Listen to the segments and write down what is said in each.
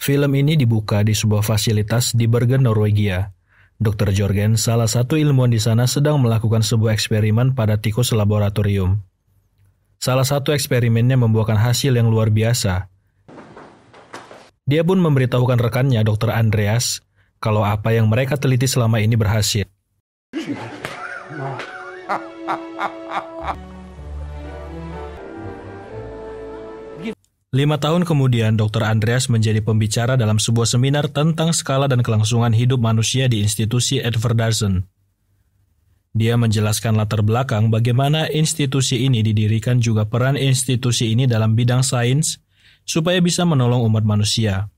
Film ini dibuka di sebuah fasilitas di Bergen, Norwegia. Dr. Jorgen, salah satu ilmuwan di sana, sedang melakukan sebuah eksperimen pada tikus laboratorium. Salah satu eksperimennya membuahkan hasil yang luar biasa. Dia pun memberitahukan rekannya, Dr. Andreas, kalau apa yang mereka teliti selama ini berhasil. 5 tahun kemudian, Dr. Andreas menjadi pembicara dalam sebuah seminar tentang skala dan kelangsungan hidup manusia di institusi Edvardarsen. Dia menjelaskan latar belakang bagaimana institusi ini didirikan, juga peran institusi ini dalam bidang sains supaya bisa menolong umat manusia.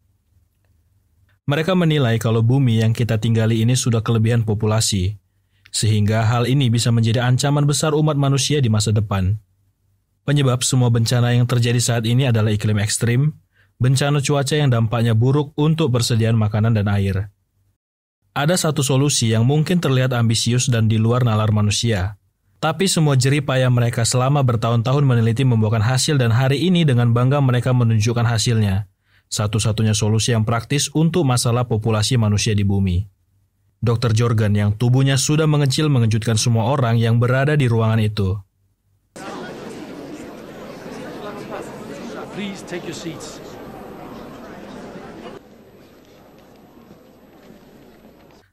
Mereka menilai kalau bumi yang kita tinggali ini sudah kelebihan populasi, sehingga hal ini bisa menjadi ancaman besar umat manusia di masa depan. Penyebab semua bencana yang terjadi saat ini adalah iklim ekstrim, bencana cuaca yang dampaknya buruk untuk persediaan makanan dan air. Ada satu solusi yang mungkin terlihat ambisius dan di luar nalar manusia. Tapi semua jerih payah mereka selama bertahun-tahun meneliti membuahkan hasil, dan hari ini dengan bangga mereka menunjukkan hasilnya. Satu-satunya solusi yang praktis untuk masalah populasi manusia di bumi. Dr. Jorgen yang tubuhnya sudah mengecil mengejutkan semua orang yang berada di ruangan itu. Please take your seats.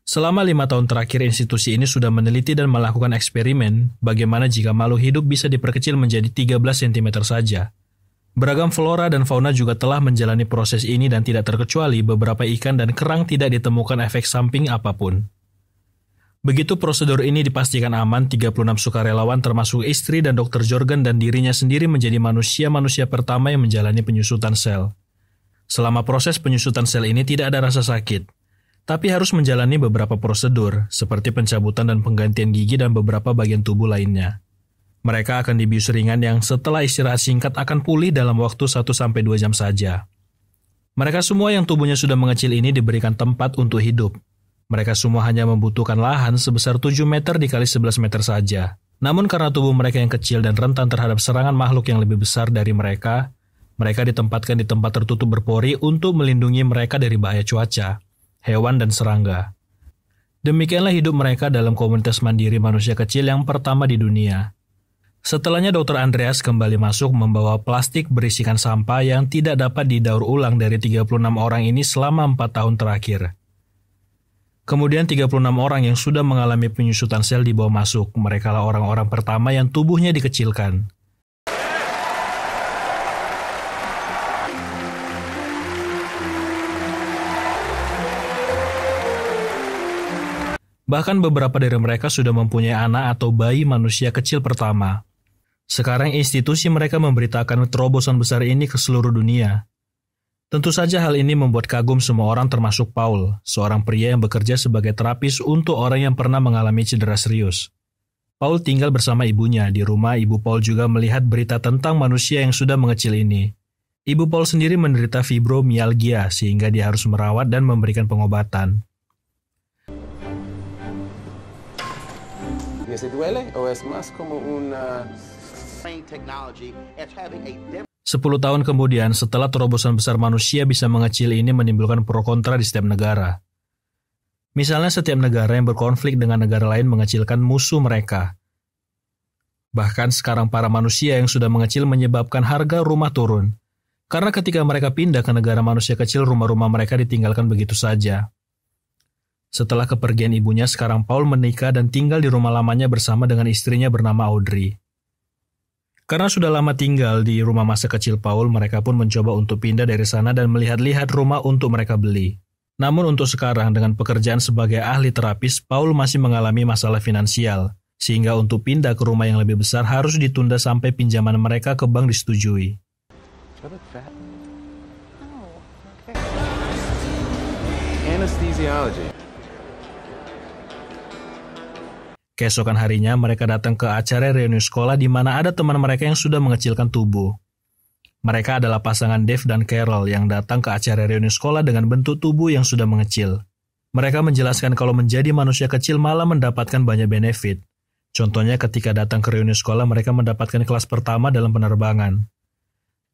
Selama 5 tahun terakhir, institusi ini sudah meneliti dan melakukan eksperimen bagaimana jika makhluk hidup bisa diperkecil menjadi 13 cm saja. Beragam flora dan fauna juga telah menjalani proses ini, dan tidak terkecuali beberapa ikan dan kerang tidak ditemukan efek samping apapun. Begitu prosedur ini dipastikan aman, 36 sukarelawan termasuk istri dan Dr. Jorgen dan dirinya sendiri menjadi manusia-manusia pertama yang menjalani penyusutan sel. Selama proses penyusutan sel ini tidak ada rasa sakit, tapi harus menjalani beberapa prosedur seperti pencabutan dan penggantian gigi dan beberapa bagian tubuh lainnya. Mereka akan dibius ringan yang setelah istirahat singkat akan pulih dalam waktu 1-2 jam saja. Mereka semua yang tubuhnya sudah mengecil ini diberikan tempat untuk hidup. Mereka semua hanya membutuhkan lahan sebesar 7 meter dikali 11 meter saja. Namun karena tubuh mereka yang kecil dan rentan terhadap serangan makhluk yang lebih besar dari mereka ditempatkan di tempat tertutup berpori untuk melindungi mereka dari bahaya cuaca, hewan, dan serangga. Demikianlah hidup mereka dalam komunitas mandiri manusia kecil yang pertama di dunia. Setelahnya Dr. Andreas kembali masuk membawa plastik berisikan sampah yang tidak dapat didaur ulang dari 36 orang ini selama 4 tahun terakhir. Kemudian 36 orang yang sudah mengalami penyusutan sel dibawa masuk. Mereka lah orang-orang pertama yang tubuhnya dikecilkan. Bahkan beberapa dari mereka sudah mempunyai anak atau bayi manusia kecil pertama. Sekarang institusi mereka memberitakan terobosan besar ini ke seluruh dunia. Tentu saja hal ini membuat kagum semua orang termasuk Paul, seorang pria yang bekerja sebagai terapis untuk orang yang pernah mengalami cedera serius. Paul tinggal bersama ibunya. Di rumah, ibu Paul juga melihat berita tentang manusia yang sudah mengecil ini. Ibu Paul sendiri menderita fibromialgia sehingga dia harus merawat dan memberikan pengobatan. ¿Se duele o es más como una 10 tahun kemudian, setelah terobosan besar manusia bisa mengecil ini menimbulkan pro kontra di setiap negara. Misalnya setiap negara yang berkonflik dengan negara lain mengecilkan musuh mereka. Bahkan sekarang para manusia yang sudah mengecil menyebabkan harga rumah turun. Karena ketika mereka pindah ke negara manusia kecil, rumah-rumah mereka ditinggalkan begitu saja. Setelah kepergian ibunya, sekarang Paul menikah dan tinggal di rumah lamanya bersama dengan istrinya bernama Audrey. Karena sudah lama tinggal di rumah masa kecil Paul, mereka pun mencoba untuk pindah dari sana dan melihat-lihat rumah untuk mereka beli. Namun untuk sekarang, dengan pekerjaan sebagai ahli terapis, Paul masih mengalami masalah finansial, sehingga untuk pindah ke rumah yang lebih besar harus ditunda sampai pinjaman mereka ke bank disetujui. Anesthesiology. Keesokan harinya, mereka datang ke acara reuni sekolah di mana ada teman mereka yang sudah mengecilkan tubuh. Mereka adalah pasangan Dave dan Carol yang datang ke acara reuni sekolah dengan bentuk tubuh yang sudah mengecil. Mereka menjelaskan kalau menjadi manusia kecil malah mendapatkan banyak benefit. Contohnya ketika datang ke reuni sekolah, mereka mendapatkan kelas pertama dalam penerbangan.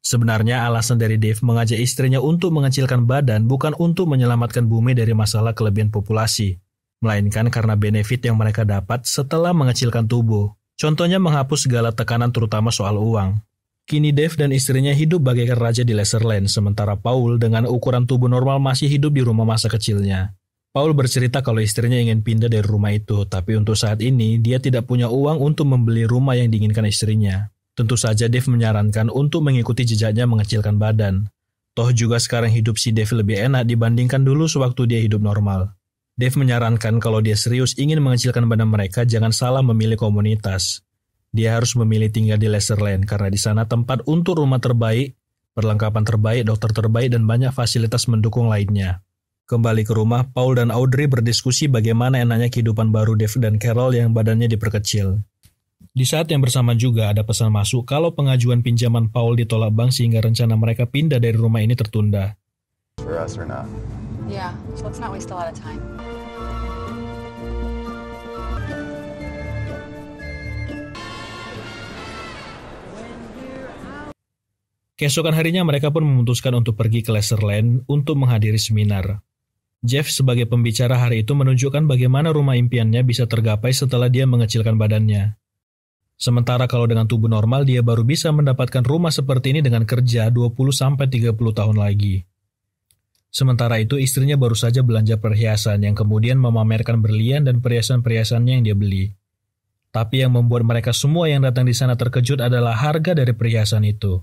Sebenarnya alasan dari Dave mengajak istrinya untuk mengecilkan badan bukan untuk menyelamatkan bumi dari masalah kelebihan populasi, melainkan karena benefit yang mereka dapat setelah mengecilkan tubuh. Contohnya menghapus segala tekanan terutama soal uang. Kini Dave dan istrinya hidup bagaikan raja di Laserland, sementara Paul dengan ukuran tubuh normal masih hidup di rumah masa kecilnya. Paul bercerita kalau istrinya ingin pindah dari rumah itu, tapi untuk saat ini dia tidak punya uang untuk membeli rumah yang diinginkan istrinya. Tentu saja Dave menyarankan untuk mengikuti jejaknya mengecilkan badan. Toh juga sekarang hidup si Dave lebih enak dibandingkan dulu sewaktu dia hidup normal. Dave menyarankan kalau dia serius ingin mengecilkan badan mereka jangan salah memilih komunitas. Dia harus memilih tinggal di Laserland karena di sana tempat untuk rumah terbaik, perlengkapan terbaik, dokter terbaik, dan banyak fasilitas mendukung lainnya. Kembali ke rumah, Paul dan Audrey berdiskusi bagaimana enaknya kehidupan baru Dave dan Carol yang badannya diperkecil. Di saat yang bersamaan juga ada pesan masuk kalau pengajuan pinjaman Paul ditolak bank sehingga rencana mereka pindah dari rumah ini tertunda. For us or not. Yeah, so let's not waste a lot of time. Keesokan harinya mereka pun memutuskan untuk pergi ke Laserland untuk menghadiri seminar. Jeff sebagai pembicara hari itu menunjukkan bagaimana rumah impiannya bisa tergapai setelah dia mengecilkan badannya. Sementara kalau dengan tubuh normal dia baru bisa mendapatkan rumah seperti ini dengan kerja 20-30 tahun lagi. Sementara itu istrinya baru saja belanja perhiasan yang kemudian memamerkan berlian dan perhiasan-perhiasannya yang dia beli. Tapi yang membuat mereka semua yang datang di sana terkejut adalah harga dari perhiasan itu.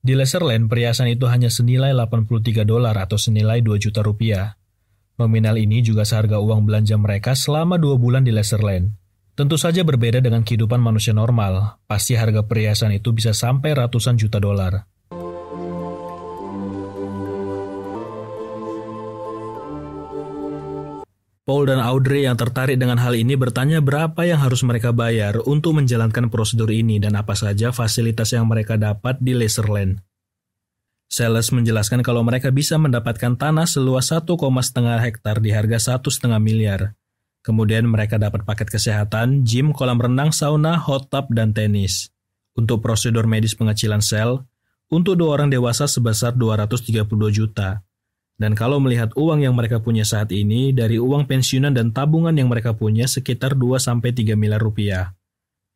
Di Laserland perhiasan itu hanya senilai $83 atau senilai 2 juta rupiah. Nominal ini juga seharga uang belanja mereka selama 2 bulan di Laserland. Tentu saja berbeda dengan kehidupan manusia normal, pasti harga perhiasan itu bisa sampai ratusan juta dolar. Paul dan Audrey yang tertarik dengan hal ini bertanya berapa yang harus mereka bayar untuk menjalankan prosedur ini dan apa saja fasilitas yang mereka dapat di Laserland. Sales menjelaskan kalau mereka bisa mendapatkan tanah seluas 1,5 hektar di harga 1,5 miliar. Kemudian mereka dapat paket kesehatan, gym, kolam renang, sauna, hot tub, dan tenis. Untuk prosedur medis pengecilan sel, untuk 2 orang dewasa sebesar 232 juta. Dan kalau melihat uang yang mereka punya saat ini, dari uang pensiunan dan tabungan yang mereka punya sekitar 2-3 miliar rupiah.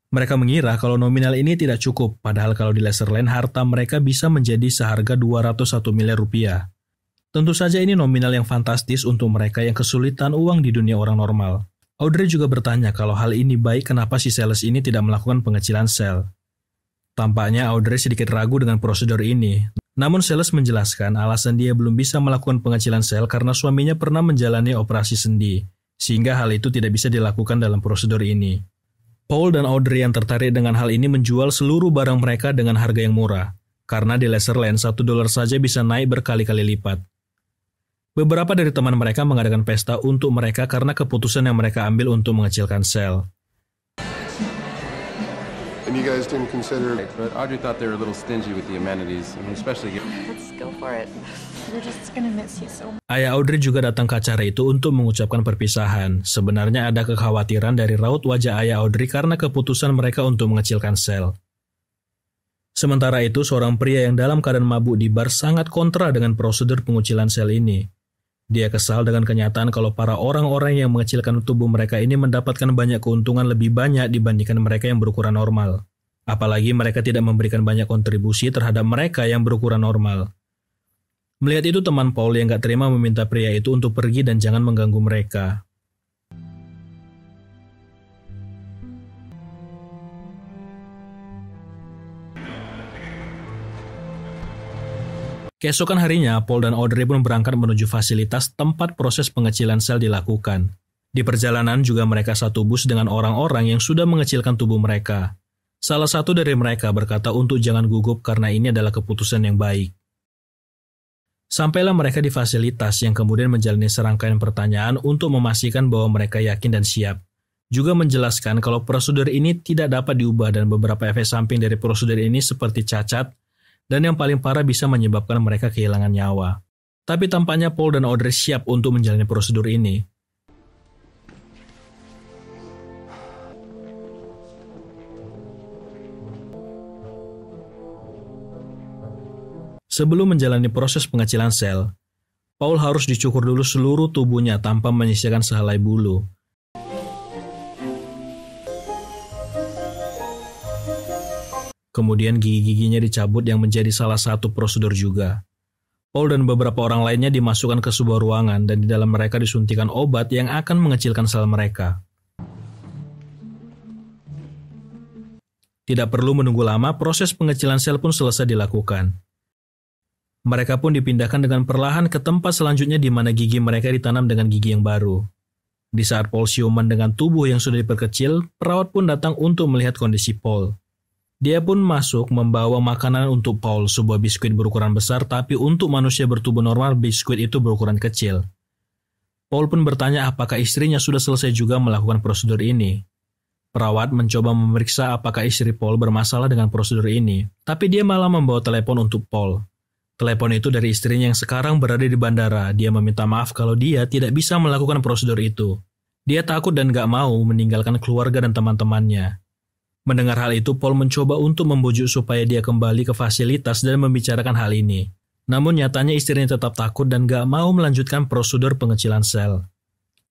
Mereka mengira kalau nominal ini tidak cukup, padahal kalau di Laserland harta mereka bisa menjadi seharga 201 miliar rupiah. Tentu saja ini nominal yang fantastis untuk mereka yang kesulitan uang di dunia orang normal. Audrey juga bertanya kalau hal ini baik kenapa si sales ini tidak melakukan pengecilan sel. Tampaknya Audrey sedikit ragu dengan prosedur ini. Namun sales menjelaskan alasan dia belum bisa melakukan pengecilan sel karena suaminya pernah menjalani operasi sendi, sehingga hal itu tidak bisa dilakukan dalam prosedur ini. Paul dan Audrey yang tertarik dengan hal ini menjual seluruh barang mereka dengan harga yang murah, karena di Laserland $1 saja bisa naik berkali-kali lipat. Beberapa dari teman mereka mengadakan pesta untuk mereka karena keputusan yang mereka ambil untuk mengecilkan sel. And you guys didn't consider... But Audrey thought they were a little stingy with the amenities, especially given... Let's go for it. We're just gonna miss you so much. Ayah Audrey juga datang ke acara itu untuk mengucapkan perpisahan. Sebenarnya ada kekhawatiran dari raut wajah ayah Audrey karena keputusan mereka untuk mengecilkan sel. Sementara itu, seorang pria yang dalam keadaan mabuk di bar sangat kontra dengan prosedur pengucilan sel ini. Dia kesal dengan kenyataan kalau para orang-orang yang mengecilkan tubuh mereka ini mendapatkan banyak keuntungan lebih banyak dibandingkan mereka yang berukuran normal. Apalagi mereka tidak memberikan banyak kontribusi terhadap mereka yang berukuran normal. Melihat itu teman Paul yang gak terima meminta pria itu untuk pergi dan jangan mengganggu mereka. Keesokan harinya, Paul dan Audrey pun berangkat menuju fasilitas tempat proses pengecilan sel dilakukan. Di perjalanan juga mereka satu bus dengan orang-orang yang sudah mengecilkan tubuh mereka. Salah satu dari mereka berkata untuk jangan gugup karena ini adalah keputusan yang baik. Sampailah mereka di fasilitas yang kemudian menjalani serangkaian pertanyaan untuk memastikan bahwa mereka yakin dan siap. Juga menjelaskan kalau prosedur ini tidak dapat diubah dan beberapa efek samping dari prosedur ini seperti cacat, dan yang paling parah bisa menyebabkan mereka kehilangan nyawa. Tapi tampaknya Paul dan Audrey siap untuk menjalani prosedur ini. Sebelum menjalani proses pengecilan sel, Paul harus dicukur dulu seluruh tubuhnya tanpa menyisakan sehelai bulu. Kemudian gigi-giginya dicabut yang menjadi salah satu prosedur juga. Paul dan beberapa orang lainnya dimasukkan ke sebuah ruangan dan di dalam mereka disuntikan obat yang akan mengecilkan sel mereka. Tidak perlu menunggu lama, proses pengecilan sel pun selesai dilakukan. Mereka pun dipindahkan dengan perlahan ke tempat selanjutnya di mana gigi mereka ditanam dengan gigi yang baru. Di saat Paul siuman dengan tubuh yang sudah diperkecil, perawat pun datang untuk melihat kondisi Paul. Dia pun masuk membawa makanan untuk Paul, sebuah biskuit berukuran besar, tapi untuk manusia bertubuh normal, biskuit itu berukuran kecil. Paul pun bertanya apakah istrinya sudah selesai juga melakukan prosedur ini. Perawat mencoba memeriksa apakah istri Paul bermasalah dengan prosedur ini, tapi dia malah membawa telepon untuk Paul. Telepon itu dari istrinya yang sekarang berada di bandara. Dia meminta maaf kalau dia tidak bisa melakukan prosedur itu. Dia takut dan gak mau meninggalkan keluarga dan teman-temannya. Mendengar hal itu, Paul mencoba untuk membujuk supaya dia kembali ke fasilitas dan membicarakan hal ini. Namun nyatanya istrinya tetap takut dan gak mau melanjutkan prosedur pengecilan sel.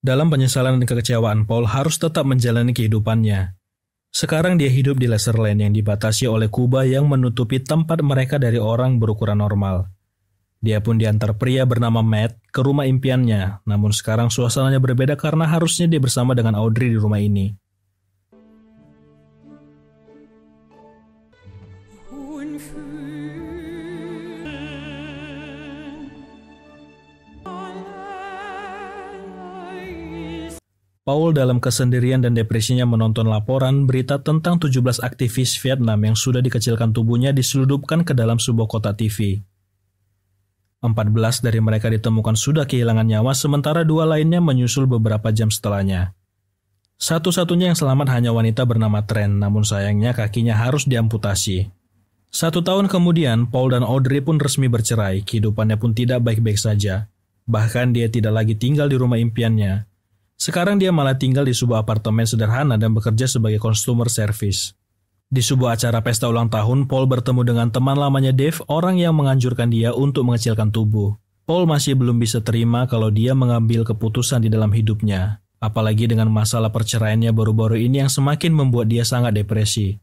Dalam penyesalan dan kekecewaan, Paul harus tetap menjalani kehidupannya. Sekarang dia hidup di Laserland yang dibatasi oleh kubah yang menutupi tempat mereka dari orang berukuran normal. Dia pun diantar pria bernama Matt ke rumah impiannya, namun sekarang suasananya berbeda karena harusnya dia bersama dengan Audrey di rumah ini. Paul dalam kesendirian dan depresinya menonton laporan berita tentang 17 aktivis Vietnam yang sudah dikecilkan tubuhnya diseludupkan ke dalam sebuah kotak TV. 14 dari mereka ditemukan sudah kehilangan nyawa, sementara 2 lainnya menyusul beberapa jam setelahnya. Satu-satunya yang selamat hanya wanita bernama Trent, namun sayangnya kakinya harus diamputasi. 1 tahun kemudian, Paul dan Audrey pun resmi bercerai, kehidupannya pun tidak baik-baik saja. Bahkan dia tidak lagi tinggal di rumah impiannya. Sekarang dia malah tinggal di sebuah apartemen sederhana dan bekerja sebagai customer service. Di sebuah acara pesta ulang tahun, Paul bertemu dengan teman lamanya Dave, orang yang menganjurkan dia untuk mengecilkan tubuh. Paul masih belum bisa terima kalau dia mengambil keputusan di dalam hidupnya, apalagi dengan masalah perceraiannya baru-baru ini yang semakin membuat dia sangat depresi.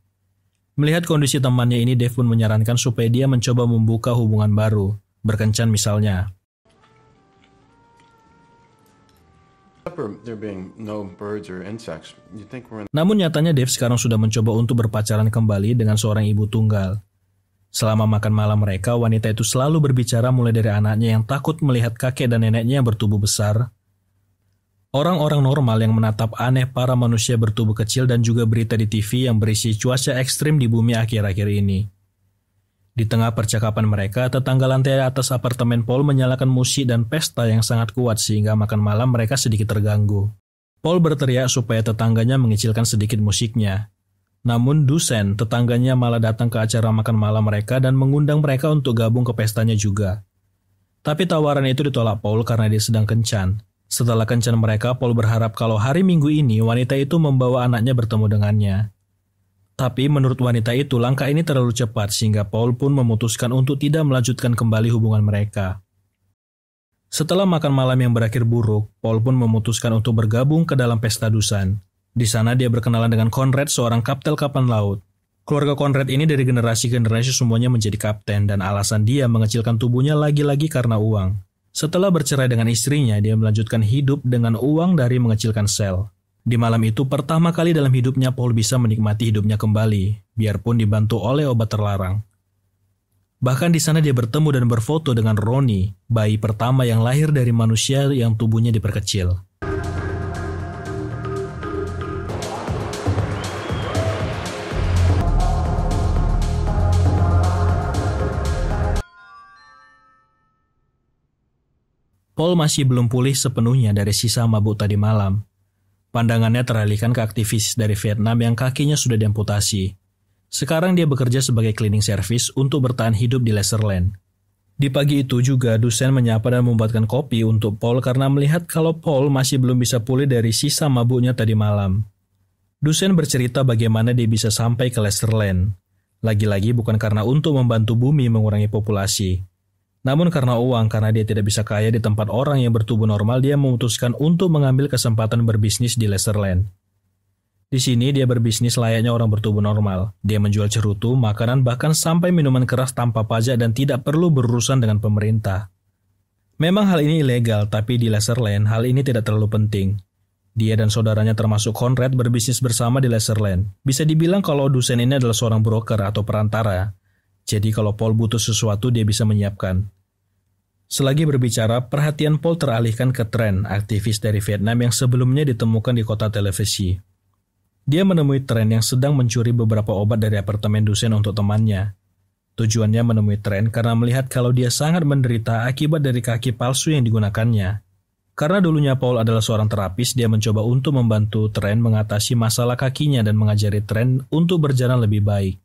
Melihat kondisi temannya ini, Dave pun menyarankan supaya dia mencoba membuka hubungan baru, berkencan misalnya. Namun nyatanya Dave sekarang sudah mencoba untuk berpacaran kembali dengan seorang ibu tunggal. Selama makan malam mereka, wanita itu selalu berbicara mulai dari anaknya yang takut melihat kakek dan neneknya yang bertubuh besar, orang-orang normal yang menatap aneh para manusia bertubuh kecil, dan juga berita di TV yang berisi cuaca ekstrim di bumi akhir-akhir ini. Di tengah percakapan mereka, tetangga lantai atas apartemen Paul menyalakan musik dan pesta yang sangat kuat sehingga makan malam mereka sedikit terganggu. Paul berteriak supaya tetangganya mengecilkan sedikit musiknya. Namun Dusen, tetangganya malah datang ke acara makan malam mereka dan mengundang mereka untuk gabung ke pestanya juga. Tapi tawaran itu ditolak Paul karena dia sedang kencan. Setelah kencan mereka, Paul berharap kalau hari Minggu ini wanita itu membawa anaknya bertemu dengannya. Tapi menurut wanita itu, langkah ini terlalu cepat sehingga Paul pun memutuskan untuk tidak melanjutkan kembali hubungan mereka. Setelah makan malam yang berakhir buruk, Paul pun memutuskan untuk bergabung ke dalam pesta Dusan. Di sana dia berkenalan dengan Conrad, seorang kapten kapal laut. Keluarga Conrad ini dari generasi ke generasi semuanya menjadi kapten dan alasan dia mengecilkan tubuhnya lagi-lagi karena uang. Setelah bercerai dengan istrinya, dia melanjutkan hidup dengan uang dari mengecilkan sel. Di malam itu, pertama kali dalam hidupnya Paul bisa menikmati hidupnya kembali, biarpun dibantu oleh obat terlarang. Bahkan di sana dia bertemu dan berfoto dengan Ronnie, bayi pertama yang lahir dari manusia yang tubuhnya diperkecil. Paul masih belum pulih sepenuhnya dari sisa mabuk tadi malam. Pandangannya teralihkan ke aktivis dari Vietnam yang kakinya sudah diamputasi. Sekarang dia bekerja sebagai cleaning service untuk bertahan hidup di Laserland. Di pagi itu juga, Dusen menyapa dan membuatkan kopi untuk Paul karena melihat kalau Paul masih belum bisa pulih dari sisa mabuknya tadi malam. Dusen bercerita bagaimana dia bisa sampai ke Laserland. Lagi-lagi bukan karena untuk membantu bumi mengurangi populasi. Namun karena dia tidak bisa kaya di tempat orang yang bertubuh normal, dia memutuskan untuk mengambil kesempatan berbisnis di Laserland. Di sini dia berbisnis layaknya orang bertubuh normal. Dia menjual cerutu, makanan, bahkan sampai minuman keras tanpa pajak dan tidak perlu berurusan dengan pemerintah. Memang hal ini ilegal, tapi di Laserland hal ini tidak terlalu penting. Dia dan saudaranya termasuk Conrad berbisnis bersama di Laserland. Bisa dibilang kalau Dusen ini adalah seorang broker atau perantara. Jadi kalau Paul butuh sesuatu, dia bisa menyiapkan. Selagi berbicara, perhatian Paul teralihkan ke Trent, aktivis dari Vietnam yang sebelumnya ditemukan di kota televisi. Dia menemui Trent yang sedang mencuri beberapa obat dari apartemen Dusen untuk temannya. Tujuannya menemui Trent karena melihat kalau dia sangat menderita akibat dari kaki palsu yang digunakannya. Karena dulunya Paul adalah seorang terapis, dia mencoba untuk membantu Trent mengatasi masalah kakinya dan mengajari Trent untuk berjalan lebih baik.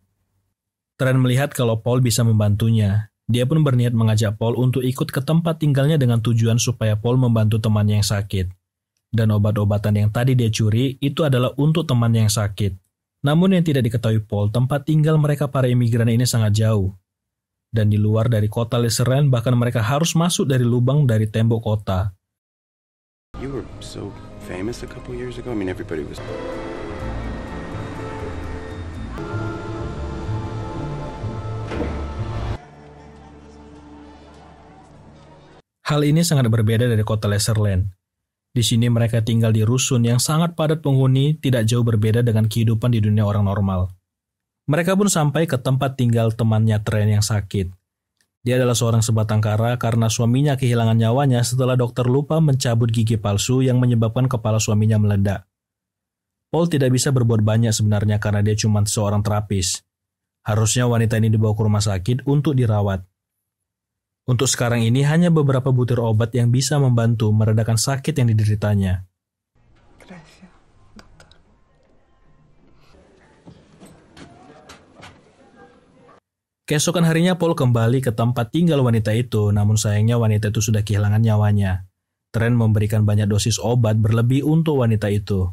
Trent melihat kalau Paul bisa membantunya. Dia pun berniat mengajak Paul untuk ikut ke tempat tinggalnya dengan tujuan supaya Paul membantu temannya yang sakit. Dan obat-obatan yang tadi dia curi itu adalah untuk temannya yang sakit. Namun yang tidak diketahui Paul, tempat tinggal mereka para imigran ini sangat jauh. Dan di luar dari kota Laserland, bahkan mereka harus masuk dari lubang dari tembok kota. You were so famous a couple years ago. I mean, everybody was. Hal ini sangat berbeda dari kota Laserland. Di sini mereka tinggal di rusun yang sangat padat penghuni, tidak jauh berbeda dengan kehidupan di dunia orang normal. Mereka pun sampai ke tempat tinggal temannya Trent yang sakit. Dia adalah seorang sebatang kara karena suaminya kehilangan nyawanya setelah dokter lupa mencabut gigi palsu yang menyebabkan kepala suaminya meledak. Paul tidak bisa berbuat banyak sebenarnya karena dia cuma seorang terapis. Harusnya wanita ini dibawa ke rumah sakit untuk dirawat. Untuk sekarang ini hanya beberapa butir obat yang bisa membantu meredakan sakit yang dideritanya. Gracias, doctor. Keesokan harinya Paul kembali ke tempat tinggal wanita itu, namun sayangnya wanita itu sudah kehilangan nyawanya. Trent memberikan banyak dosis obat berlebih untuk wanita itu.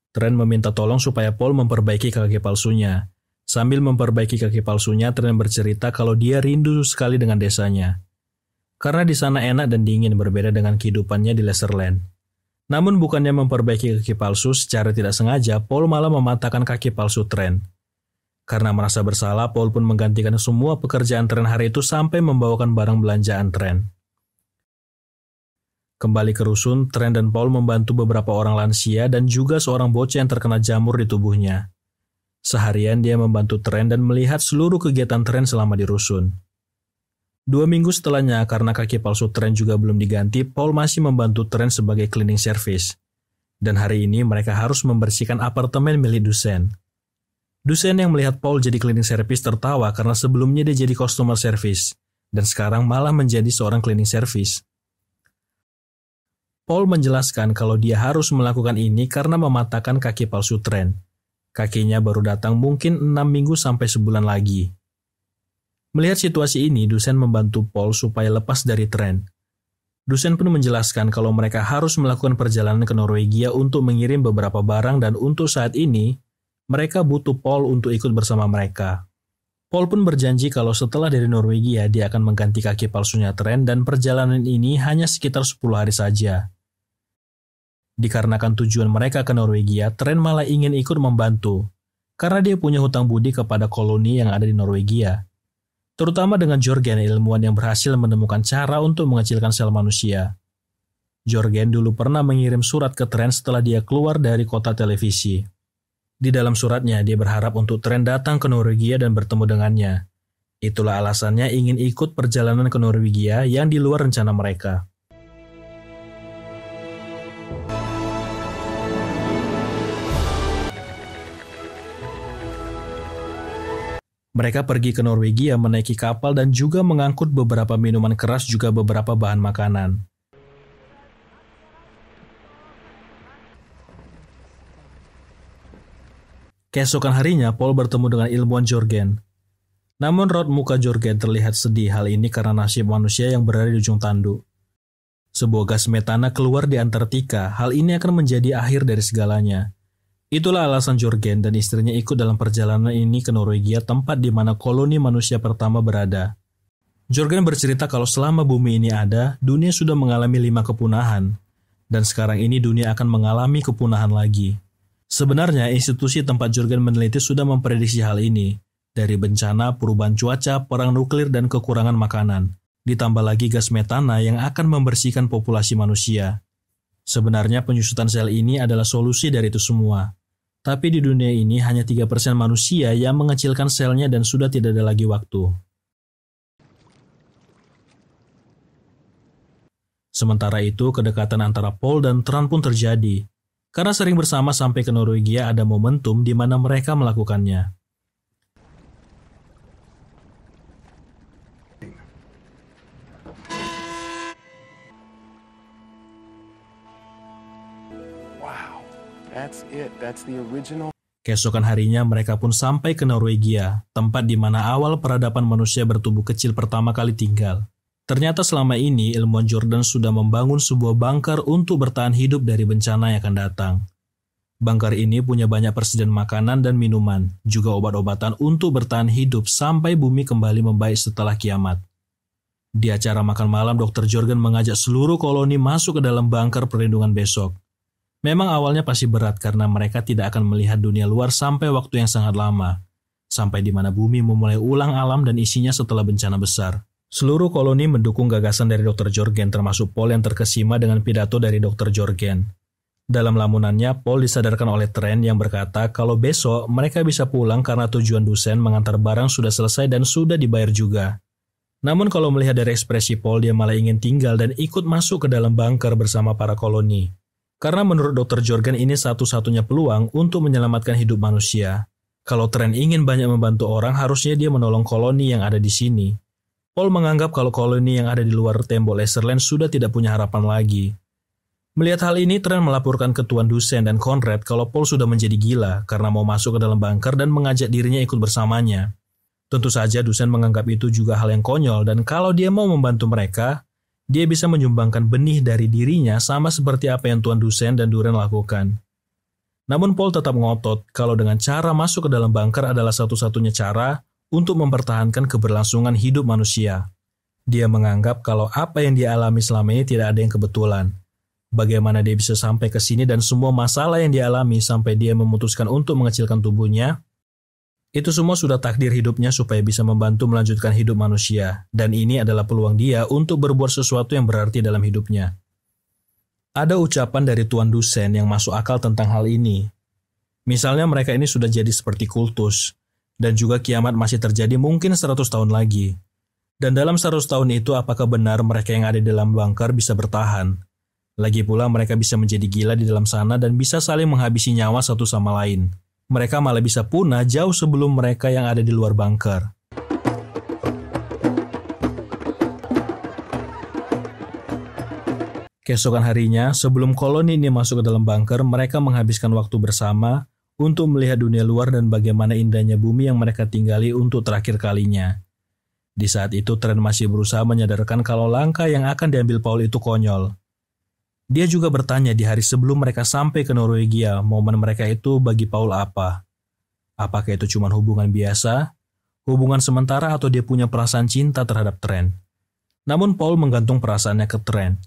Trent meminta tolong supaya Paul memperbaiki kaki palsunya. Sambil memperbaiki kaki palsunya, Trent bercerita kalau dia rindu sekali dengan desanya. Karena di sana enak dan dingin berbeda dengan kehidupannya di Laserland. Namun bukannya memperbaiki kaki palsu, secara tidak sengaja Paul malah mematahkan kaki palsu Trent. Karena merasa bersalah, Paul pun menggantikan semua pekerjaan Trent hari itu sampai membawakan barang belanjaan Trent. Kembali ke rusun, Trent dan Paul membantu beberapa orang lansia dan juga seorang bocah yang terkena jamur di tubuhnya. Seharian dia membantu Trent dan melihat seluruh kegiatan Trent selama di rusun. 2 minggu setelahnya, karena kaki palsu Trent juga belum diganti, Paul masih membantu Trent sebagai cleaning service. Dan hari ini mereka harus membersihkan apartemen milik Dusen. Dusen yang melihat Paul jadi cleaning service tertawa karena sebelumnya dia jadi customer service, dan sekarang malah menjadi seorang cleaning service. Paul menjelaskan kalau dia harus melakukan ini karena mematahkan kaki palsu Trent. Kakinya baru datang mungkin 6 minggu sampai sebulan lagi. Melihat situasi ini, Dusen membantu Paul supaya lepas dari Trent. Dusen pun menjelaskan kalau mereka harus melakukan perjalanan ke Norwegia untuk mengirim beberapa barang dan untuk saat ini, mereka butuh Paul untuk ikut bersama mereka. Paul pun berjanji kalau setelah dari Norwegia, dia akan mengganti kaki palsunya Trent dan perjalanan ini hanya sekitar 10 hari saja. Dikarenakan tujuan mereka ke Norwegia, Trent malah ingin ikut membantu, karena dia punya hutang budi kepada koloni yang ada di Norwegia. Terutama dengan Jorgen, ilmuwan yang berhasil menemukan cara untuk mengecilkan sel manusia. Jorgen dulu pernah mengirim surat ke Trent setelah dia keluar dari kota televisi. Di dalam suratnya, dia berharap untuk Trent datang ke Norwegia dan bertemu dengannya. Itulah alasannya ingin ikut perjalanan ke Norwegia yang di luar rencana mereka. Mereka pergi ke Norwegia menaiki kapal dan juga mengangkut beberapa minuman keras juga beberapa bahan makanan. Keesokan harinya, Paul bertemu dengan ilmuwan Jorgen. Namun raut muka Jorgen terlihat sedih, hal ini karena nasib manusia yang berada di ujung tanduk. Sebuah gas metana keluar di Antartika, hal ini akan menjadi akhir dari segalanya. Itulah alasan Jorgen dan istrinya ikut dalam perjalanan ini ke Norwegia, tempat di mana koloni manusia pertama berada. Jorgen bercerita kalau selama bumi ini ada, dunia sudah mengalami 5 kepunahan, dan sekarang ini dunia akan mengalami kepunahan lagi. Sebenarnya, institusi tempat Jorgen meneliti sudah memprediksi hal ini, dari bencana, perubahan cuaca, perang nuklir, dan kekurangan makanan. Ditambah lagi gas metana yang akan membersihkan populasi manusia. Sebenarnya penyusutan sel ini adalah solusi dari itu semua. Tapi di dunia ini hanya 3% manusia yang mengecilkan selnya dan sudah tidak ada lagi waktu. Sementara itu, kedekatan antara Paul dan Tran pun terjadi. Karena sering bersama sampai ke Norwegia ada momentum di mana mereka melakukannya. That's it. That's the original. Keesokan harinya mereka pun sampai ke Norwegia, tempat di mana awal peradaban manusia bertubuh kecil pertama kali tinggal. Ternyata selama ini ilmuwan Jordan sudah membangun sebuah bunker untuk bertahan hidup dari bencana yang akan datang. Bunker ini punya banyak persediaan makanan dan minuman, juga obat-obatan untuk bertahan hidup sampai bumi kembali membaik setelah kiamat. Di acara makan malam, Dr. Jorgen mengajak seluruh koloni masuk ke dalam bunker perlindungan besok. Memang awalnya pasti berat karena mereka tidak akan melihat dunia luar sampai waktu yang sangat lama, sampai di mana bumi memulai ulang alam dan isinya setelah bencana besar. Seluruh koloni mendukung gagasan dari Dr. Jorgen, termasuk Paul yang terkesima dengan pidato dari Dr. Jorgen. Dalam lamunannya, Paul disadarkan oleh Tran yang berkata kalau besok mereka bisa pulang karena tujuan dosen mengantar barang sudah selesai dan sudah dibayar juga. Namun kalau melihat dari ekspresi Paul, dia malah ingin tinggal dan ikut masuk ke dalam bunker bersama para koloni. Karena menurut Dr. Jorgen ini satu-satunya peluang untuk menyelamatkan hidup manusia. Kalau Tran ingin banyak membantu orang, harusnya dia menolong koloni yang ada di sini. Paul menganggap kalau koloni yang ada di luar tembok Laserland sudah tidak punya harapan lagi. Melihat hal ini, Tran melaporkan ke Tuan Dusen dan Conrad kalau Paul sudah menjadi gila karena mau masuk ke dalam bunker dan mengajak dirinya ikut bersamanya. Tentu saja Dusen menganggap itu juga hal yang konyol dan kalau dia mau membantu mereka, dia bisa menyumbangkan benih dari dirinya sama seperti apa yang Tuan Dusen dan Duren lakukan. Namun Paul tetap ngotot kalau dengan cara masuk ke dalam bunker adalah satu-satunya cara untuk mempertahankan keberlangsungan hidup manusia. Dia menganggap kalau apa yang dia alami selama ini tidak ada yang kebetulan. Bagaimana dia bisa sampai ke sini dan semua masalah yang dia alami sampai dia memutuskan untuk mengecilkan tubuhnya, itu semua sudah takdir hidupnya supaya bisa membantu melanjutkan hidup manusia, dan ini adalah peluang dia untuk berbuat sesuatu yang berarti dalam hidupnya. Ada ucapan dari Tuan Dusen yang masuk akal tentang hal ini. Misalnya mereka ini sudah jadi seperti kultus, dan juga kiamat masih terjadi mungkin 100 tahun lagi. Dan dalam 100 tahun itu apakah benar mereka yang ada di dalam bunker bisa bertahan? Lagi pula mereka bisa menjadi gila di dalam sana dan bisa saling menghabisi nyawa satu sama lain. Mereka malah bisa punah jauh sebelum mereka yang ada di luar bunker. Keesokan harinya, sebelum koloni ini masuk ke dalam bunker, mereka menghabiskan waktu bersama untuk melihat dunia luar dan bagaimana indahnya bumi yang mereka tinggali untuk terakhir kalinya. Di saat itu, Tran masih berusaha menyadarkan kalau langkah yang akan diambil Paul itu konyol. Dia juga bertanya di hari sebelum mereka sampai ke Norwegia, momen mereka itu bagi Paul apa? Apakah itu cuma hubungan biasa, hubungan sementara atau dia punya perasaan cinta terhadap Tran? Namun Paul menggantung perasaannya ke Tran.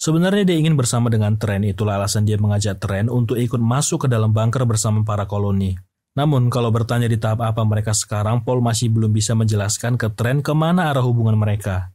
Sebenarnya dia ingin bersama dengan Tran, itulah alasan dia mengajak Tran untuk ikut masuk ke dalam bunker bersama para koloni. Namun kalau bertanya di tahap apa mereka sekarang, Paul masih belum bisa menjelaskan ke Tran kemana arah hubungan mereka.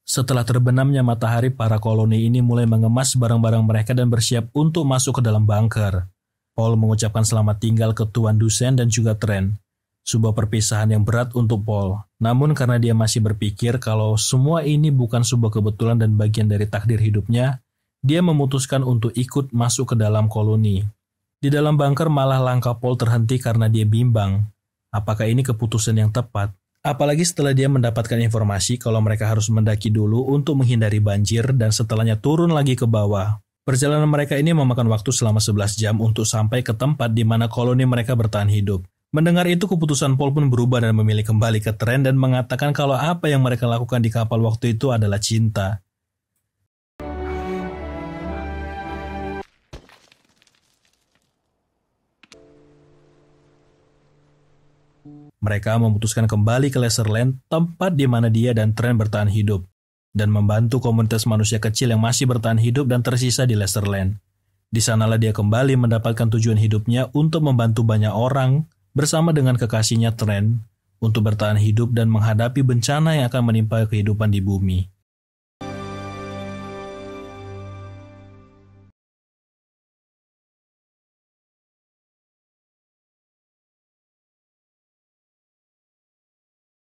Setelah terbenamnya matahari, para koloni ini mulai mengemas barang-barang mereka dan bersiap untuk masuk ke dalam bunker. Paul mengucapkan selamat tinggal ke Tuan Dusen dan juga Tran. Sebuah perpisahan yang berat untuk Paul. Namun karena dia masih berpikir kalau semua ini bukan sebuah kebetulan dan bagian dari takdir hidupnya, dia memutuskan untuk ikut masuk ke dalam koloni. Di dalam bunker malah langkah Paul terhenti karena dia bimbang. Apakah ini keputusan yang tepat? Apalagi setelah dia mendapatkan informasi kalau mereka harus mendaki dulu untuk menghindari banjir dan setelahnya turun lagi ke bawah. Perjalanan mereka ini memakan waktu selama 11 jam untuk sampai ke tempat di mana koloni mereka bertahan hidup. Mendengar itu, keputusan Paul pun berubah dan memilih kembali ke Tran dan mengatakan kalau apa yang mereka lakukan di kapal waktu itu adalah cinta. Mereka memutuskan kembali ke Laserland, tempat di mana dia dan Trent bertahan hidup, dan membantu komunitas manusia kecil yang masih bertahan hidup dan tersisa di Laserland. Di sanalah dia kembali mendapatkan tujuan hidupnya untuk membantu banyak orang bersama dengan kekasihnya Trent untuk bertahan hidup dan menghadapi bencana yang akan menimpa kehidupan di bumi.